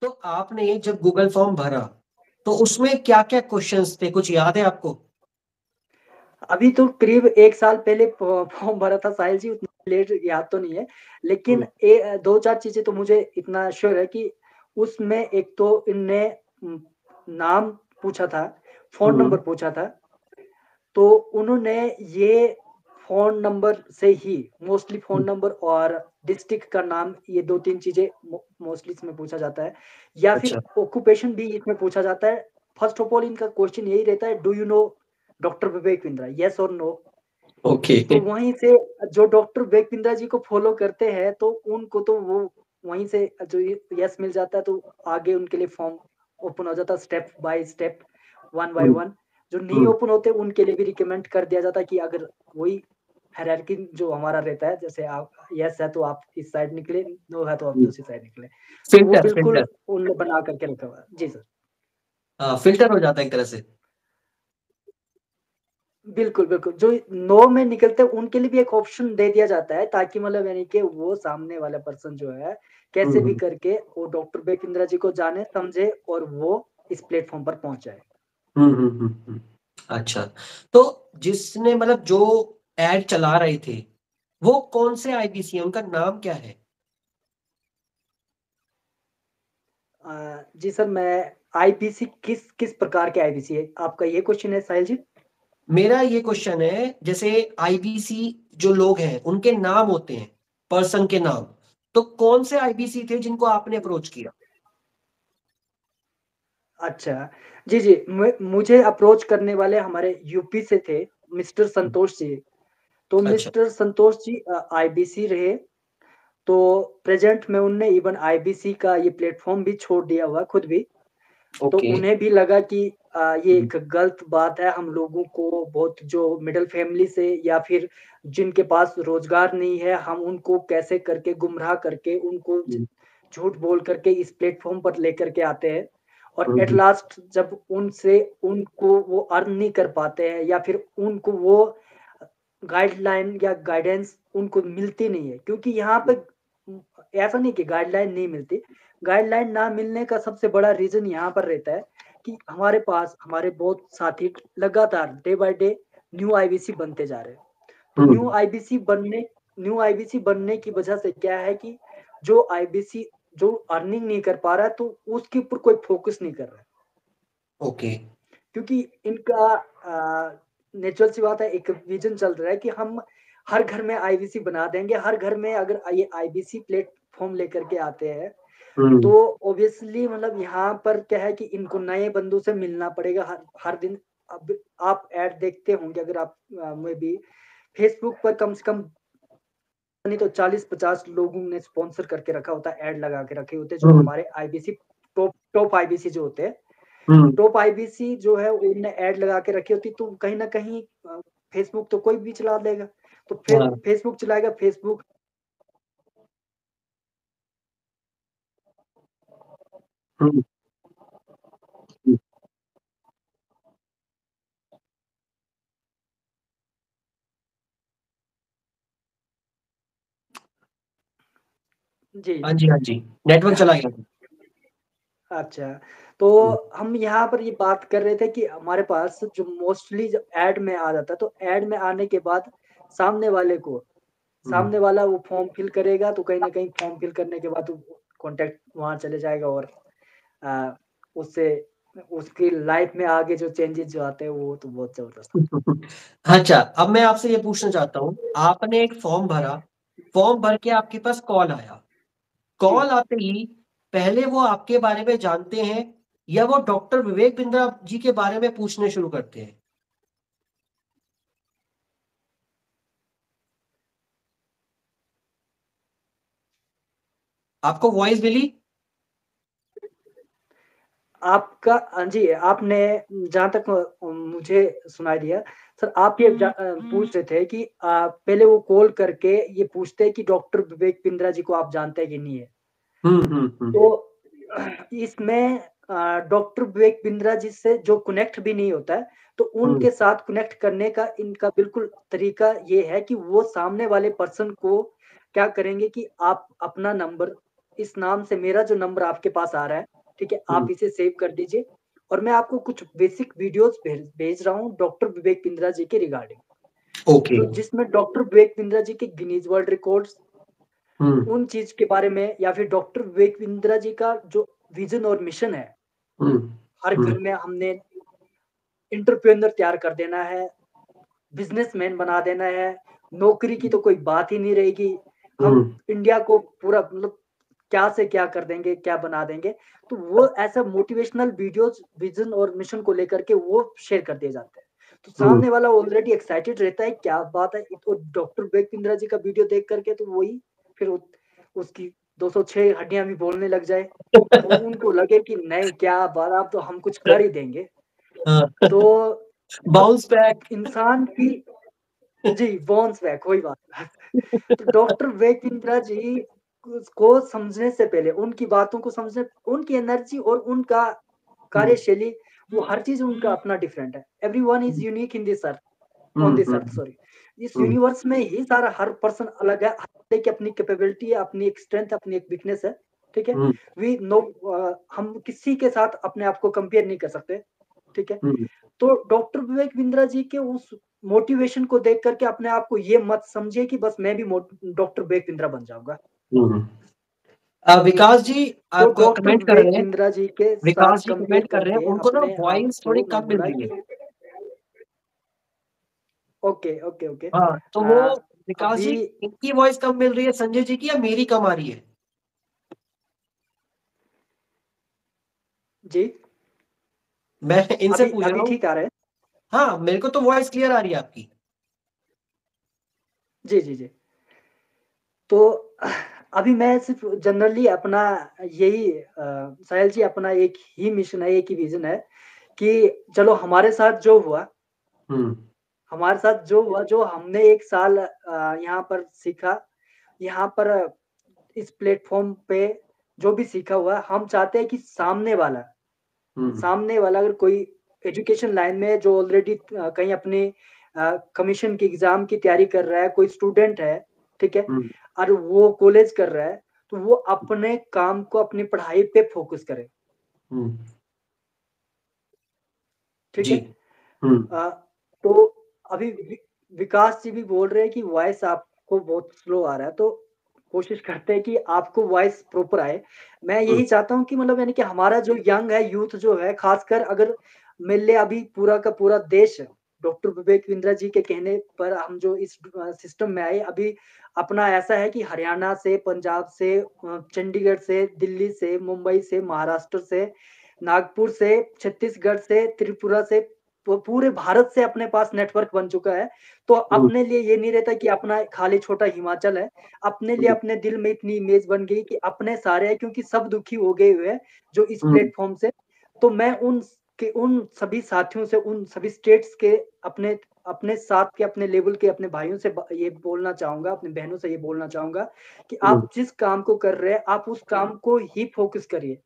तो आपने जब गूगल फॉर्म भरा तो उसमें क्या क्या क्वेश्चंस थे, कुछ याद है आपको? अभी तो करीब 1 साल पहले फॉर्म भरा था साहिल जी, उतना लेट याद तो नहीं है। लेकिन 2-4 चीज़ें तो मुझे इतना श्योर है कि उसमें एक तो इनने नाम पूछा था, फ़ोन हम्म। नंबर पूछा था। तो उन्होंने ये फ़ोन नंबर से ही मोस्टली फ़ोन नंबर और डिस्ट्रिक्ट का नाम, ये 2-3 चीज़ें मोस्टली इसमें पूछा जाता है, या फिर अच्छा। ऑक्यूपेशन भी इसमें पूछा जाता है। फर्स्ट ऑफ ऑल इनका क्वेश्चन यही रहता है, do you know doctor Vivek Bindra? Yes और नो। ओके। तो वहीं से जो डॉक्टर विवेक बिंद्रा जी को फॉलो करते हैं, तो उनको तो वो वहीं से जो यस मिल जाता है, तो आगे उनके लिए फॉर्म ओपन हो जाता है step by step, one by hmm. One. जो नहीं हम्म। ओपन होते उनके लिए भी रिकमेंड कर दिया जाता है कि अगर वही हायरार्की जो हमारा रहता है, जैसे आप यस है तो आप इस साइड निकले, नो है तो आप दूसरी साइड निकले। तो वो फिल्टर बिल्कुल फिल्टर। उन्होंने बना करके रखा हुआ है। जी सर। हाँ, फिल्टर हो जाता है एक तरह से। बिल्कुल, बिल्कुल। जो नो में निकलते हैं उनके लिए भी एक ऑप्शन दे दिया जाता है, ताकि मतलब यानी कि वो सामने वाला पर्सन जो है, कैसे भी हम्म। करके वो डॉक्टर विवेक जी को जाने, समझे और वो इस प्लेटफ़ॉर्म पर पहुँच जाए। अच्छा, तो जिसने मतलब जो एड चला रहे थे, वो कौन से आईबीसी है, उनका नाम क्या है? जी सर, मैं आईबीसी किस किस प्रकार के आईबीसी है? आपका ये क्वेश्चन है साहिल जी? मेरा ये क्वेश्चन है, जैसे आईबीसी जो लोग हैं उनके नाम होते हैं, पर्सन के नाम, तो कौन से आईबीसी थे जिनको आपने अप्रोच किया? अच्छा। जी, जी। मुझे अप्रोच करने वाले हमारे यूपी से थे, मिस्टर संतोष जी। तो अच्छा। मिस्टर संतोष जी आईबीसी रहे। तो प्रेज़ेंट में उनने इवन आईबीसी का ये प्लेटफ़ॉर्म भी छोड़ दिया हुआ खुद भी। तो ओके। उन्हें भी लगा कि ये एक गलत बात है, हम लोगों को बहुत जो मिडल फैमिली से या फिर जिनके पास रोज़गार नहीं है, हम उनको कैसे करके गुमराह करके उनको झूठ बोल करके इस प्लेटफ़ॉर्म पर लेकर के आते हैं, और एट लास्ट जब उनसे उनको वो अर्न नहीं कर पाते हैं, या फिर उनको वो गाइडलाइन या गाइडेंस उनको मिलती नहीं है, क्योंकि यहाँ पे ऐसा नहीं कि गाइडलाइन नहीं मिलती। गाइडलाइन ना मिलने का सबसे बड़ा रीज़न यहाँ पर रहता है कि हमारे पास हमारे बहुत साथी लगातार day by day new IBC बनते जा रहे हैं। तो न्यू आईबीसी बनने की वजह से क्या है कि जो आईबीसी जो अर्निंग नहीं कर पा रहा है, तो उसके ऊपर कोई फ़ोकस नहीं कर रहा है। ओके। क्योंकि इनका नेचुरल सी बात है, एक विज़न चल रहा है कि हम हर घर में आईबीसी बना देंगे। हर घर में अगर ये आईबीसी प्लेटफ़ॉर्म लेकर के आते हैं, हम्म। तो ऑब्वियसली मतलब यहाँ पर क्या है कि इनको नए बंदों से मिलना पड़ेगा हर हर दिन। अब आप ऐड देखते होंगे, अगर आप में भी फेसबुक पर कम से कम नहीं तो 40-50 लोगों ने स्पॉन्सर करके रखा होता है, ऐड लगा के रखे होते हैं, जो हम्म। हमारे आईबीसी टॉप टॉप आईबीसी जो होते हैं। हम्म। टॉप आईबीसी जो है उनने ऐड लगा के रखी होती, तो कहीं न कहीं फेसबुक तो कोई भी चला लेगा। तो फिर हाँ। फेसबुक चलाएगा, फेसबुक हम्म। हम्म। जी। हाँ जी, हाँ जी। नेटवर्क चला गया था। अच्छा, तो हम यहाँ पर ये बात कर रहे थे कि हमारे पास जो मोस्टली जब ऐड में आ जाता है, तो ऐड में आने के बाद सामने वाले को हम्म। सामने वाला वो फॉर्म फिल करेगा, तो कहीं न कहीं फॉर्म फिल करने के बाद वो कॉन्टैक्ट वहाँ चले जाएगा, और अ, उससे उसकी लाइफ़ में आगे जो चेंजेज़ जो आते हैं, वो तो बहुत ज़बरदस्त होते अच्छा, अब मैं आपसे ये पूछना चाहता हूँ, आपने एक फॉर्म भरा, फॉर्म भर के आपके पास कॉल आया। हैं। जी। कॉल आते ही पहले वो आपके बारे में जानते हैं या वो डॉक्टर विवेक बिंद्रा जी के बारे में पूछने शुरू करते हैं? आपको वॉइस मिली? आपका जी, आपने जहाँ तक मुझे सुनाई दिया, सर आप ये पूछ रहे थे कि पहले वो कॉल करके ये पूछते हैं कि डॉक्टर विवेक बिंद्रा जी को आप जानते हैं कि नहीं है? हुँ। तो इसमें डॉक्टर विवेक बिंद्रा जी से जो कनेक्ट भी नहीं होता है, तो हुँ। उनके साथ कनेक्ट करने का इनका बिल्कुल तरीका ये है कि वो सामने वाले पर्सन को क्या करेंगे कि आप अपना नंबर इस नाम से मेरा जो नंबर आपके पास आ रहा है, ठीक है? आप इसे सेव कर दीजिए और मैं आपको कुछ बेसिक वीडियोज़ भेज रहा हूँ डॉक्टर विवेक बिंद्रा जी के रिगार्डिंग। ओके। तो जिसमें डॉक्टर विवेक बिंद्रा जी के गिनीज़ वर्ल्ड रिकॉर्ड्स, हम्म। उन चीज़ के बारे में या फिर डॉक्टर विवेक बिंद्रा जी का जो विज़न और मिशन है, हम्म। हर घर में हमने एंटरप्रेन्योर तैयार कर देना है, बिज़नेसमैन बना देना है, नौकरी की तो कोई बात ही नहीं रहेगी। हम हम्म। इंडिया को पूरा मतलब क्या से क्या कर देंगे, क्या बना देंगे। तो वो ऐसा मोटिवेशनल वीडियोज़ विज़न और मिशन को लेकर के वो शेयर कर दिए जाते हैं। तो हम्म। सामने वाला ऑलरेडी एक्साइटेड रहता है, क्या बात है! तो डॉक्टर विवेक बिंद्रा जी का वीडियो देख कर के तो वही फिर उसकी 206 हड्डियाँ भी बोलने लग जाए। वो उनको लगे कि नहीं क्या बात, अब तो हम कुछ कर ही देंगे। हाँ। तो अब बाउंस बैक। इंसान की जी, बाउंस बैक वही बात है। तो डॉक्टर विवेक बिंद्रा जी को समझने से पहले, उनकी बातों को समझने, उनकी एनर्जी और उनका कार्यशैली, वो हर चीज़ उनका अपना डिफरेंट है। Everyone is unique in this earth, on this earth sorry. इस यूनिवर्स में ही सारा हर पर्सन अलग है, हर एक की अपनी कैपेबिलिटी है, अपनी एक स्ट्रेंथ, अपनी एक वीकनेस है, ठीक है? वी नो हम किसी के साथ अपने आप को कंपेयर नहीं कर सकते, ठीक है? तो डॉक्टर विवेक बिंद्रा जी के उस मोटिवेशन को देख कर के अपने आप को ये मत समझिए कि बस मैं भी डॉक्टर विवेक बिंद्रा बन जाऊँगा। विकास जी, तो आप डॉक्टर कमेंट कर विवेक रहे हैं। बिंद्रा जी के साथ विकास जी कंपेयर कमेंट कर रहे हैं, करके उनको ना अपने आप वॉइस थोड़ी को मैं कम मिल बोला रही है। कि ओके, ओके, ओके। हाँ, तो वो विकास जी, अभी इनकी वॉइस कम मिल रही है संजय जी की, या मेरी कम आ रही है? जी, मैं इनसे अभी पूछ रहा अभी हूँ। ठीक आ रहा है? हाँ, मेरे को तो वॉइस क्लियर आ रही है आपकी। जी, जी, जी। तो अभी मैं सिर्फ़ जनरली अपना यही साहिल जी अपना एक ही मिशन है, एक ही विज़न है कि चलो हमारे साथ जो हुआ, जो हमने 1 साल यहाँ पर सीखा, यहाँ पर इस प्लेटफ़ॉर्म पे जो भी सीखा हुआ है, हम चाहते हैं कि सामने वाला अगर कोई एजुकेशन लाइन में है जो ऑलरेडी कहीं अपनी कमीशन की एग्ज़ाम की तैयारी कर रहा है, कोई स्टूडेंट है, ठीक है? और वो कॉलेज कर रहा है, तो वो अपने काम को, अपनी पढ़ाई पे फ़ोकस करे, ठीक जी। है? अ, तो अभी विकास जी भी बोल रहे हैं कि वॉइस आपको बहुत स्लो आ रहा है, तो कोशिश करते हैं कि आपको वॉइस प्रॉपर आए। मैं यही चाहता हूँ कि मतलब यानी कि हमारा जो यंग है, यूथ जो है, ख़ासकर अगर मेरे लिए अभी पूरा का पूरा देश डॉक्टर विवेक बिंद्रा जी के कहने पर हम जो इस सिस्टम में आए, अभी अपना ऐसा है कि हरियाणा से, पंजाब से, चंडीगढ़ से, दिल्ली से, मुंबई से, महाराष्ट्र से, नागपुर से, छत्तीसगढ़ से, त्रिपुरा से, पूरे भारत से अपने पास नेटवर्क बन चुका है। तो अपने लिए ये नहीं रहता कि अपना खाली छोटा हिमाचल है। अपने लिए अपने दिल में इतनी इमेज बन गई कि अपने सारे हैं, क्योंकि सब दुखी हो गए हुए हैं जो इस प्लेटफ़ॉर्म से। तो मैं उन सभी साथियों से, उन सभी स्टेट्स के अपने अपने साथ के, अपने लेवल के अपने भाइयों से ये बोलना चाहूँगा, अपनी बहनों से ये बोलना चाहूँगा कि आप जिस काम को कर रहे हैं, आप उस काम को ही फ़ोकस करिए।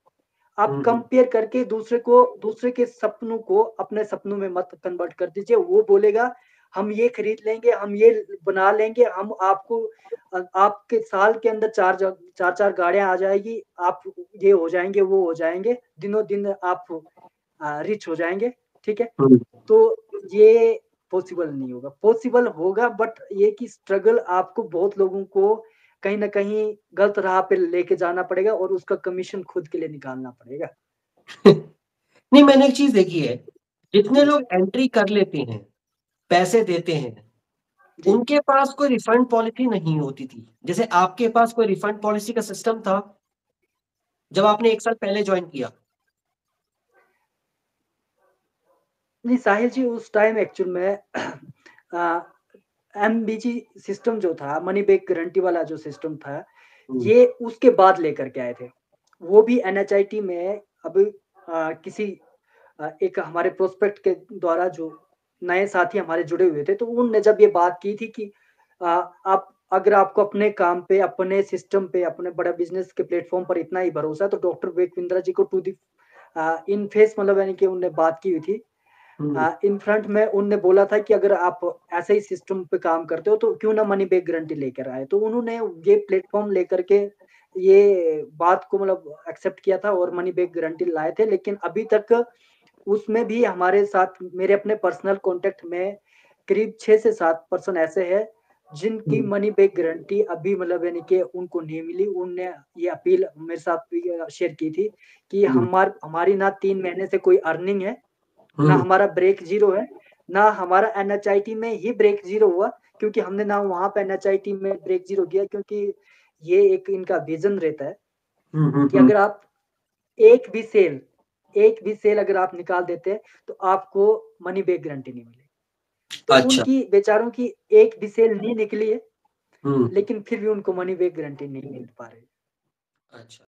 आप कंपेयर करके दूसरे के सपनों को अपने सपनों में मत कन्वर्ट कर दीजिए। वो बोलेगा हम ये खरीद लेंगे, हम ये बना लेंगे, हम आपको आपके साल के अंदर 4-4 गाड़ियाँ आ जाएगी, आप ये हो जाएँगे, वो हो जाएँगे, दिनों-दिन आप रिच हो जाएँगे, ठीक है? तो ये पॉसिबल नहीं होगा। पॉसिबल होगा बट ये कि स्ट्रगल आपको बहुत लोगों को कहीं न कहीं गलत राह पे लेके जाना पड़ेगा और उसका कमीशन खुद के लिए निकालना पड़ेगा। नहीं, मैंने एक चीज़ देखी है, जितने जी, लोग एंट्री कर लेते हैं, पैसे देते हैं, जी। उनके पास कोई रिफंड पॉलिसी नहीं होती थी। जैसे आपके पास कोई रिफंड पॉलिसी का सिस्टम था, जब आपने 1 साल पहले जॉइन किया? नहीं साहिल जी उस टाइम एक्चुअल में अ, एमबीजी सिस्टम जो था, मनी बैक गारंटी वाला जो सिस्टम था, हुँ। ये उसके बाद लेकर के आए थे। वो भी एनएचआईटी में अभी किसी एक हमारे प्रोस्पेक्ट के द्वारा जो नए साथी हमारे जुड़े हुए थे, तो उनने जब ये बात की थी कि आप अगर आपको अपने काम पे, अपने सिस्टम पे, अपने बड़ा बिज़नेस के प्लेटफ़ॉर्म पर इतना ही भरोसा है, तो डॉक्टर विवेक बिंद्रा जी को टू द इन फेस मतलब यानी कि उन्होंने बात की हुई थी इन फ्रंट में उनने बोला था कि अगर आप ऐसे ही सिस्टम पे काम करते हो तो क्यों ना मनी बैक गारंटी लेकर आए। तो उन्होंने ये प्लेटफ़ॉर्म लेकर के ये बात को मतलब एक्सेप्ट किया था और मनी बैक गारंटी लाए थे। लेकिन अभी तक उसमें भी हमारे साथ मेरे अपने पर्सनल कॉन्टैक्ट में करीब 6 से 7 पर्सन ऐसे हैं, जिनकी मनी बैक गारंटी अभी मतलब यानी कि उनको नहीं मिली। उनने ये अपील मेरे साथ भी शेयर की थी कि हमारी ना 3 महीने से कोई अर्निंग है, ना हमारा ब्रेक ज़ीरो है, ना हमारा एनएचआईटी में ही ब्रेक ज़ीरो हुआ, क्योंकि हमने ना वहाँ पे एनएचआईटी में ब्रेक ज़ीरो किया, क्योंकि ये एक इनका विज़न रहता है कि अगर आप एक भी सेल अगर आप निकाल देते हैं, तो आपको मनी बैक गारंटी नहीं मिलेगी। तो अच्छा। उनकी बेचारों की एक भी सेल नहीं निकली है, हम्म। लेकिन फिर भी उनको मनी बैक गारंटी नहीं मिल पा रही है। अच्छा।